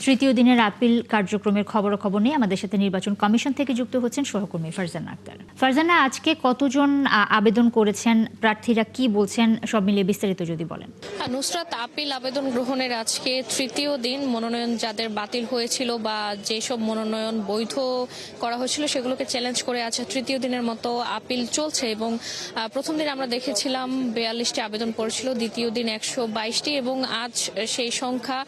তৃতীয় দিনের আপিল কার্যক্রমের খবরাখবর নিয়ে আমাদের সাথে নির্বাচন কমিশন থেকে যুক্ত হচ্ছেন সহকর্মী ফারজানা আক্তার। ফারজানা, আজকে কতজন আবেদন করেছেন, প্রার্থীরা কি বলছেন, সব মিলিয়ে বিস্তারিত যদি বলেন। নুসরাত, আপিল আবেদন গ্রহণের আজকে তৃতীয় দিন। মনোনয়ন যাদের বাতিল হয়েছিল বা যেসব মনোনয়ন বৈধ করা হয়েছিল সেগুলোকে চ্যালেঞ্জ করে আছে তৃতীয় দিনের মতো আপিল চলছে। এবং প্রথম দিন আমরা দেখেছিলাম 42টি আবেদন পড়েছিল, দ্বিতীয় দিন 122টি এবং আজ সেই সংখ্যা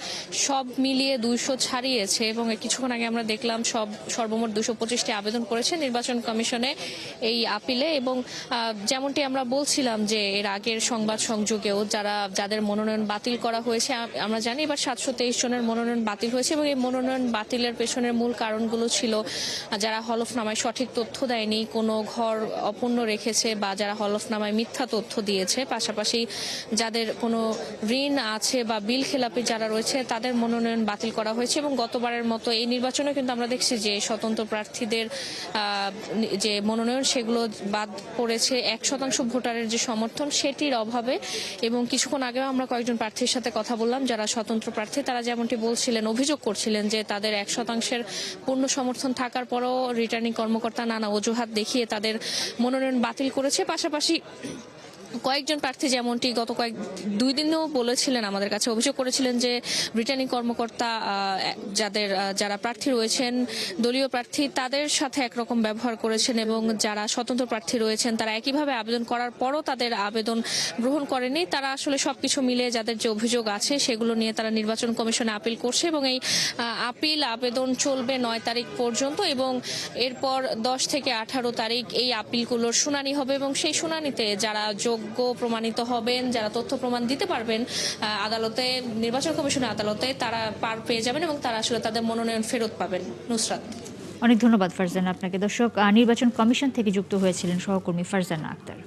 সব মিলিয়ে 200 ছাড়িয়েছে। এবং কিছুক্ষণ আগে আমরা দেখলাম সর্বমোট 225টি আবেদন করেছে নির্বাচন কমিশনে এই আপিলে। এবং যেমনটি আমরা বলছিলাম যে এর আগের সংবাদ সংযোগেও যাদের মনোনয়ন বাতিল করা হয়েছে, আমরা জানি এবার 723 জনের মনোনয়ন বাতিল হয়েছে। এবং এই মনোনয়ন বাতিলের পেছনের মূল কারণগুলো ছিল যারা হলফনামায় সঠিক তথ্য দেয়নি, কোনো ঘর অপূর্ণ রেখেছে বা যারা হলফনামায় মিথ্যা তথ্য দিয়েছে, পাশাপাশি যাদের কোনো ঋণ আছে বা বিল খেলাপি যারা রয়েছে তাদের মনোনয়ন বাতিল করা হয়েছে। এবং গতবারের মতো এই নির্বাচনে কিন্তু আমরা দেখছি যে স্বতন্ত্র প্রার্থীদের যে মনোনয়ন সেগুলো বাদ পড়েছে 1% ভোটারের যে সমর্থন সেটির অভাবে। এবং কিছুক্ষণ আগেও আমরা কয়েকজন প্রার্থীর সাথে কথা বললাম যারা স্বতন্ত্র প্রার্থী, তারা যেমনটি বলছিলেন, অভিযোগ করছিলেন যে তাদের 1% পূর্ণ সমর্থন থাকার পরও রিটার্নিং কর্মকর্তা নানা অজুহাত দেখিয়ে তাদের মনোনয়ন বাতিল করেছে। পাশাপাশি কয়েকজন প্রার্থী যেমনটি গত দুই দিনও বলেছিলেন, আমাদের কাছে অভিযোগ করেছিলেন যে রিটার্নিং কর্মকর্তা যারা প্রার্থী রয়েছেন দলীয় প্রার্থী তাদের সাথে একরকম ব্যবহার করেছেন এবং যারা স্বতন্ত্র প্রার্থী রয়েছেন তারা একইভাবে আবেদন করার পরও তাদের আবেদন গ্রহণ করেনি। তারা আসলে সবকিছু মিলে যাদের যে অভিযোগ আছে সেগুলো নিয়ে তারা নির্বাচন কমিশনে আপিল করছে। এবং এই আবেদন চলবে 9 তারিখ পর্যন্ত এবং এরপর 10 থেকে 18 তারিখ এই আপিলগুলোর শুনানি হবে। এবং সেই শুনানিতে যারা যোগ্য প্রমাণিত হবেন, যারা তথ্য প্রমাণ দিতে পারবেন আদালতে, নির্বাচন কমিশনের আদালতে, তারা পার পেয়ে যাবেন এবং তারা আসলে তাদের মনোনয়ন ফেরত পাবেন। নুসরাত, অনেক ধন্যবাদ ফারজানা আপনাকে। দর্শক, নির্বাচন কমিশন থেকে যুক্ত হয়েছিলেন সহকর্মী ফারজানা আক্তার।